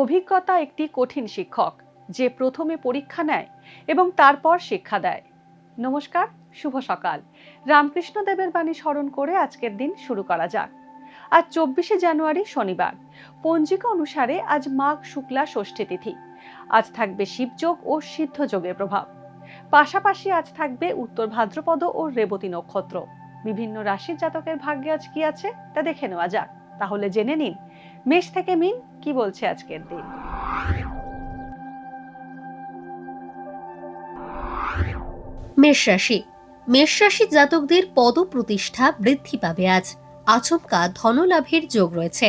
অভিজ্ঞতা একটি কঠিন শিক্ষক, যে প্রথমে পরীক্ষা নেয় এবং তারপর শিক্ষা দেয়। নমস্কার, শুভ সকাল। রামকৃষ্ণদেবের বাণী স্মরণ করে আজকের দিন শুরু করা যাক। আজ 24শে জানুয়ারি, শনিবার। পঞ্জিকা অনুসারে আজ মাঘ শুক্লা ষষ্ঠী তিথি। আজ থাকবে শিবযোগ ও সিদ্ধযোগের প্রভাব। পাশাপাশি আজ থাকবে উত্তর ভাদ্রপদ ও রেবতী নক্ষত্র। বিভিন্ন রাশির জাতকের ভাগ্যে আজ কি আছে তা দেখে নেওয়া যাক। তাহলে জেনে নিন মেষ থেকে মিন কি বলছে আজকের দিন। মেষ রাশি। মেষ রাশির জাতকদের পদ প্রতিষ্ঠা বৃদ্ধি পাবে। আজ আচমকা ধনলাভের যোগ রয়েছে।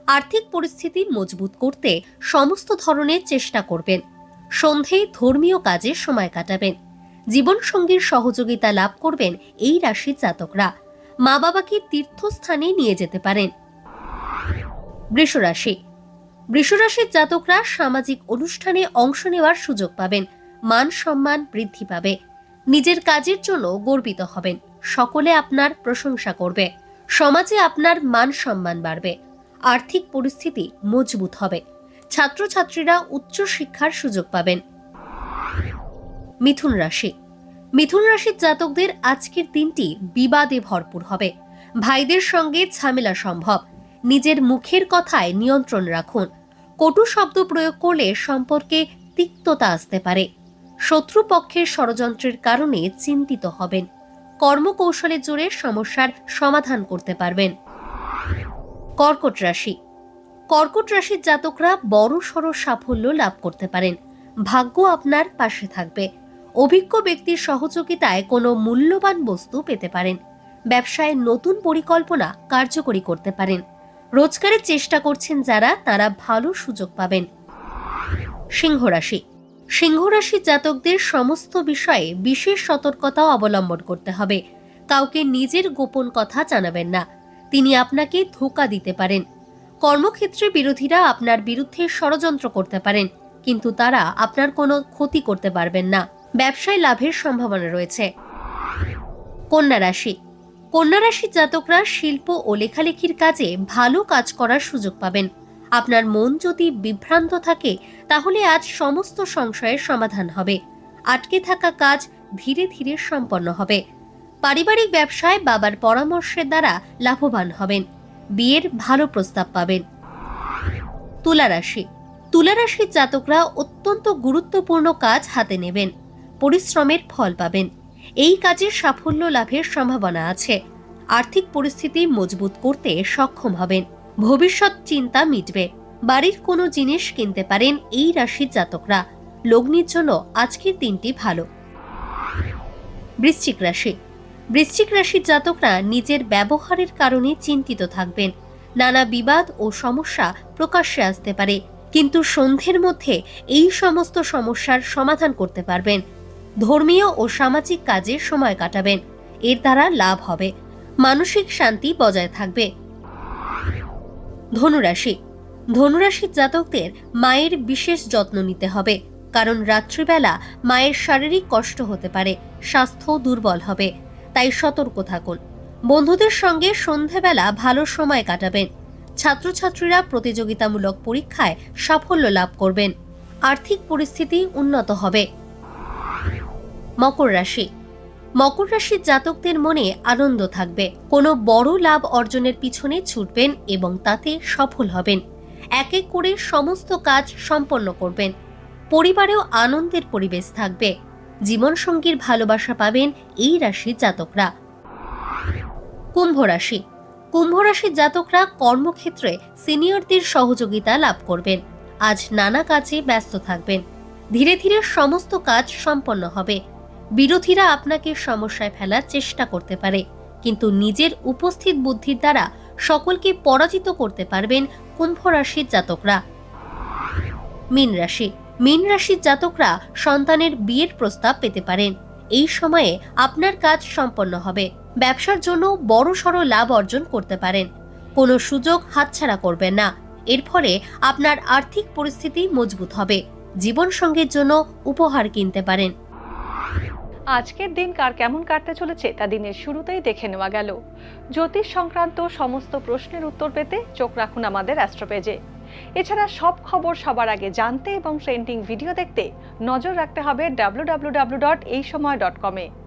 আর্থিক পরিস্থিতি মজবুত করতে সমস্ত ধরনের চেষ্টা করবেন। সন্ধেয় ধর্মীয় কাজে সময় কাটাবেন। জীবনসঙ্গীর সহযোগিতা লাভ করবেন এই রাশির জাতকরা। মা বাবাকে তীর্থস্থানে নিয়ে যেতে পারেন। বৃষ রাশি। বৃষ রাশির জাতকরা সামাজিক অনুষ্ঠানে অংশ নেওয়ার সুযোগ পাবেন। মান সম্মান বৃদ্ধি পাবে। নিজের কাজের জন্য গর্বিত হবেন। সকলে আপনার প্রশংসা করবে। সমাজে আপনার মান সম্মান বাড়বে। আর্থিক পরিস্থিতি মজবুত হবে। ছাত্রছাত্রীরা উচ্চ শিক্ষার সুযোগ পাবেন। মিথুন রাশি। মিথুন রাশির জাতকদের আজকের দিনটি বিবাদে ভরপুর হবে। ভাইদের সঙ্গে ঝামেলা সম্ভব। নিজের মুখের কথায় নিয়ন্ত্রণ রাখুন। কটু শব্দ প্রয়োগ করলে সম্পর্কে তিক্ততা আসতে পারে। শত্রুপক্ষের ষড়যন্ত্রের কারণে চিন্তিত হবেন। কর্মকৌশলের জোরে সমস্যার সমাধান করতে পারবেন। কর্কট রাশি। কর্কট রাশির জাতকরা বড়সড় সাফল্য লাভ করতে পারেন। ভাগ্য আপনার পাশে থাকবে। অভিজ্ঞ ব্যক্তির সহযোগিতায় কোনো মূল্যবান বস্তু পেতে পারেন। ব্যবসায় নতুন পরিকল্পনা কার্যকরী করতে পারেন। রোজগারের চেষ্টা করছেন যারা, তারা ভালো সুযোগ পাবেন। সিংহ রাশি। সিংহ রাশির জাতকদের সমস্ত বিষয়ে বিশেষ সতর্কতা অবলম্বন করতে হবে। কাউকে নিজের গোপন কথা জানাবেন না। তিনি আপনাকে ধোঁকা দিতে পারেন। কর্মক্ষেত্রে বিরোধীরা আপনার বিরুদ্ধে ষড়যন্ত্র করতে পারেন, কিন্তু তারা আপনার কোনো ক্ষতি করতে পারবেন না। ব্যবসায় লাভের সম্ভাবনা রয়েছে। কন্যা রাশি। কন্যা রাশির জাতকরা শিল্প ও লেখালেখির কাজে ভালো কাজ করার সুযোগ পাবেন। আপনার মন যদি বিভ্রান্ত থাকে, তাহলে আজ সমস্ত সংশয়ের সমাধান হবে। আটকে থাকা কাজ ধীরে ধীরে সম্পন্ন হবে। পারিবারিক ব্যবসায় বাবার পরামর্শের দ্বারা লাভবান হবেন। বিয়ের ভালো প্রস্তাব পাবেন। তুলা রাশি। তুলা রাশির জাতকরা অত্যন্ত গুরুত্বপূর্ণ কাজ হাতে নেবেন। পরিশ্রমের ফল পাবেন। এই কাজের সাফল্য লাভের সম্ভাবনা আছে। আর্থিক পরিস্থিতি মজবুত করতে সক্ষম হবেন। ভবিষ্যৎ চিন্তা মিটবে। বাড়ির কোনো জিনিস কিনতে পারেন এই রাশির জাতকরা। লগ্নির জন্য আজকের দিনটি ভালো। বৃশ্চিক রাশি। বৃশ্চিক রাশির জাতকরা নিজের ব্যবহারের কারণে চিন্তিত থাকবেন। নানা বিবাদ ও সমস্যা প্রকাশ্যে আসতে পারে, কিন্তু সন্ধ্যের মধ্যে এই সমস্ত সমস্যার সমাধান করতে পারবেন। ধর্মীয় ও সামাজিক কাজে সময় কাটাবেন। এর দ্বারা লাভ হবে। মানসিক শান্তি বজায় থাকবে। ধনুরাশি। ধনুরাশির জাতকদের মায়ের বিশেষ যত্ন নিতে হবে, কারণ রাত্রিবেলা মায়ের শারীরিক কষ্ট হতে পারে। স্বাস্থ্য দুর্বল হবে, তাই সতর্ক থাকুন। বন্ধুদের সঙ্গে সন্ধ্যাবেলা ভালো সময় কাটাবেন। ছাত্রছাত্রীরা প্রতিযোগিতামূলক পরীক্ষায় সাফল্য লাভ করবেন। আর্থিক পরিস্থিতি উন্নত হবে। মকর রাশি। মকর রাশির জাতকদের মনে আনন্দ থাকবে। কোনো বড় লাভ অর্জনের পিছনে ছুটবেন এবং তাতে সফল হবেন। এক এক করে সমস্ত কাজ সম্পন্ন করবেন। পরিবারেও আনন্দের পরিবেশ থাকবে। জীবনসঙ্গীর ভালোবাসা পাবেন এই রাশির জাতকরা। কুম্ভ রাশি। কুম্ভ রাশির জাতকরা কর্মক্ষেত্রে সিনিয়রদের সহযোগিতা লাভ করবেন। আজ নানা কাজে ব্যস্ত থাকবেন। ধীরে ধীরে সমস্ত কাজ সম্পন্ন হবে। বিরোধীরা আপনাকে সমস্যায় ফেলার চেষ্টা করতে পারে, কিন্তু নিজের উপস্থিত বুদ্ধির দ্বারা সকলকে পরাজিত করতে পারবেন কুম্ভ রাশির জাতকরা। মীন রাশি। মীন রাশির জাতকরা সন্তানের বিয়ের প্রস্তাব পেতে পারেন। এই সময়ে আপনার কাজ সম্পন্ন হবে। ব্যবসার জন্য বড়সড় লাভ অর্জন করতে পারেন। কোনো সুযোগ হাতছাড়া করবেন না। এর ফলে আপনার আর্থিক পরিস্থিতি মজবুত হবে। জীবনসঙ্গীর জন্য উপহার কিনতে পারেন। আজকের দিন কার কেমন কাটতে চলেছে তা দিনের শুরুতেই দেখে নেওয়া গেল। জ্যোতিষ সংক্রান্ত সমস্ত প্রশ্নের উত্তর পেতে চোখ রাখুন আমাদের অ্যাস্ট্রো পেজে। এছাড়া সব খবর সবার আগে জানতে এবং ট্রেন্ডিং ভিডিও দেখতে নজর রাখতে হবে www.eisomay.com-এ।